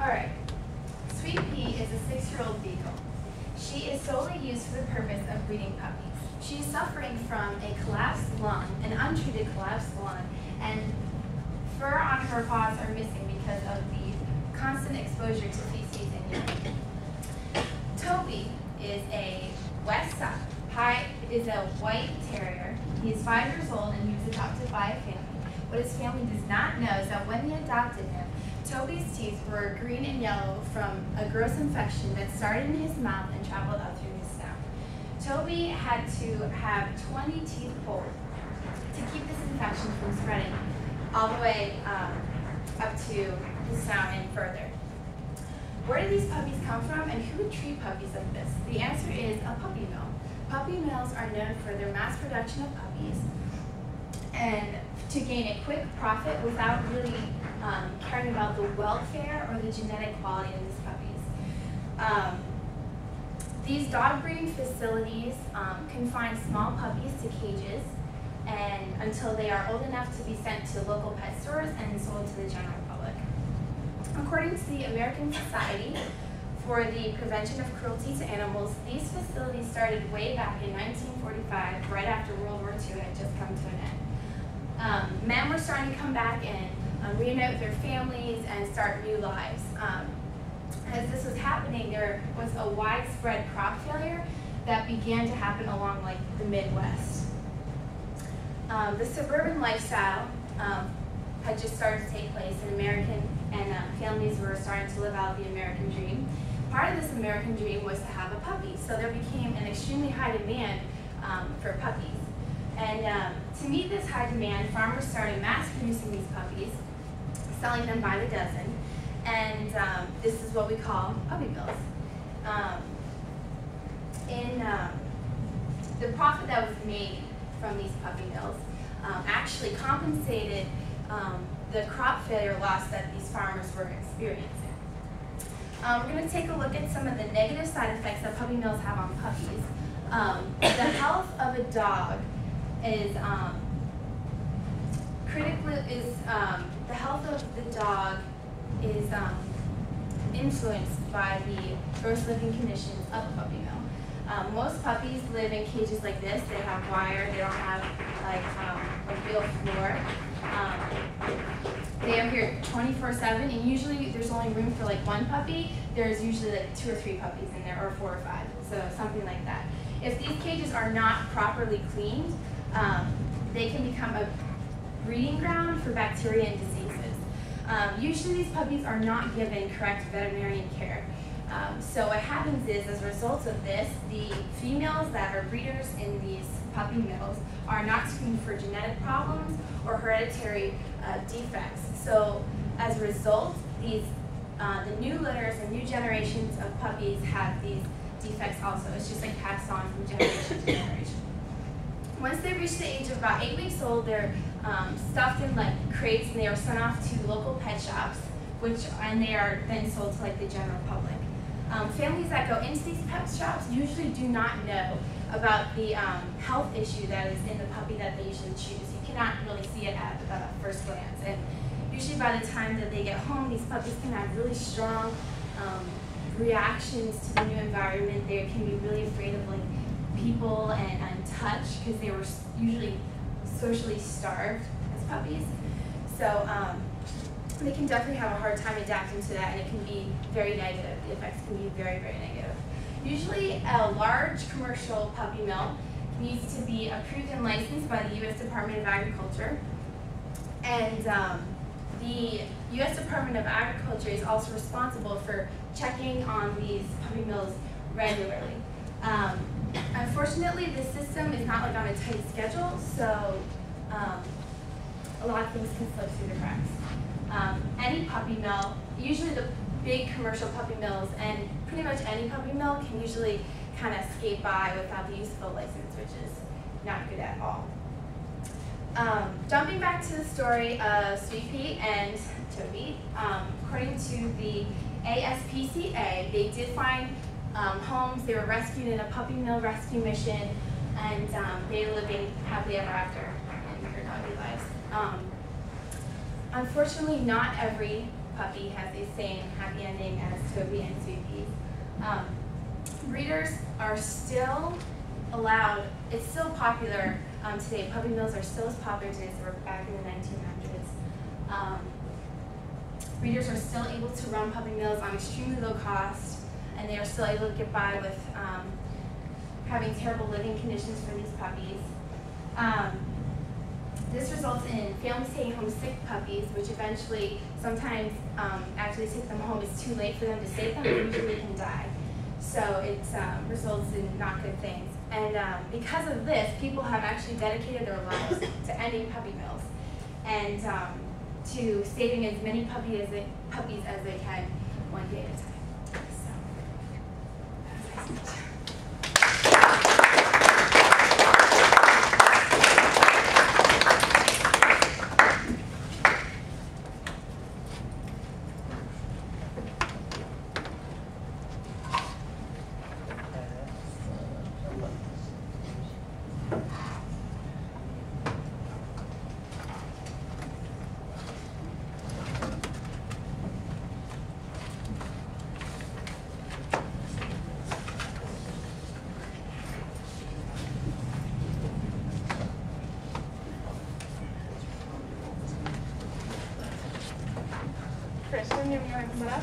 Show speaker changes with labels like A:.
A: Alright, Sweet Pea is a 6-year-old beagle. She is solely used for the purpose of breeding puppies. She is suffering from a collapsed lung, an untreated collapsed lung, and fur on her paws are missing because of the constant exposure to feces and urine. Toby is a white terrier. He is 5 years old and he was adopted by a family. What his family does not know is that when they adopted him, Toby's teeth were green and yellow from a gross infection that started in his mouth and traveled up through his snout. Toby had to have 20 teeth pulled to keep this infection from spreading all the way up to his snout and further. Where do these puppies come from, and who would treat puppies like this? The answer is a puppy mill. Puppy mills are known for their mass production of puppies and to gain a quick profit without really caring about the welfare or the genetic quality of these puppies. These dog breeding facilities confine small puppies to cages and until they are old enough to be sent to local pet stores and sold to the general public. According to the American Society for the Prevention of Cruelty to Animals, these facilities started way back in 1945, right after World War II had just come to an end. Men were starting to come back and reunite with their families and start new lives. As this was happening, there was a widespread crop failure that began to happen along the Midwest. The suburban lifestyle had just started to take place in American, and families were starting to live out the American dream. Part of this American dream was to have a puppy, so there became an extremely high demand for puppies. And to meet this high demand, farmers started mass producing these puppies, selling them by the dozen, and this is what we call puppy mills. The profit that was made from these puppy mills actually compensated the crop failure loss that these farmers were experiencing. We're going to take a look at some of the negative side effects that puppy mills have on puppies. The health of a dog is the health of the dog is influenced by the gross living conditions of a puppy mill. Most puppies live in cages like this. They have wire. They don't have a real floor. They are here 24/7, and usually there's only room for one puppy. There's usually 2 or 3 puppies in there, or 4 or 5, so something like that. If these cages are not properly cleaned, they can become a breeding ground for bacteria and diseases. Usually these puppies are not given correct veterinarian care. So what happens is, as a result of this, the females that are breeders in these puppy mills are not screened for genetic problems or hereditary defects. So as a result, the new litters and new generations of puppies have these defects also. It's just passed on from generation to generation. Once they reach the age of about 8 weeks old, they're stuffed in crates and they are sent off to local pet shops, and they are then sold to the general public. Families that go into these pet shops usually do not know about the health issue that is in the puppy that they usually choose. You cannot really see it at first glance. And usually by the time that they get home, these puppies can have really strong reactions to the new environment. They can be really afraid of people and touch because they were usually socially starved as puppies. So they can definitely have a hard time adapting to that, and it can be very negative. The effects can be very, very negative. Usually a large commercial puppy mill needs to be approved and licensed by the U.S. Department of Agriculture. And the U.S. Department of Agriculture is also responsible for checking on these puppy mills regularly. Unfortunately, the system is not on a tight schedule, so a lot of things can slip through the cracks. Any puppy mill, usually the big commercial puppy mills, and pretty much any puppy mill can usually kind of skate by without the use of a license, which is not good at all. Jumping back to the story of Sweet Pea and Toby, according to the ASPCA, they did find homes. They were rescued in a puppy mill rescue mission, and they are living happily ever after in their doggy lives. Unfortunately, not every puppy has the same happy ending as Toby and Sweetie. Breeders are still allowed, it's still popular today. Puppy mills are still as popular today as they were back in the 1900s. Breeders are still able to run puppy mills on extremely low cost, and they are still able to get by with having terrible living conditions for these puppies. This results in families taking home sick puppies, which eventually sometimes actually take them home. It's too late for them to save them, and usually they can die. So it results in not good things. And because of this, people have actually dedicated their lives to ending puppy mills and to saving as many puppies as they can one day at a time. So, Kristen, you want to come up?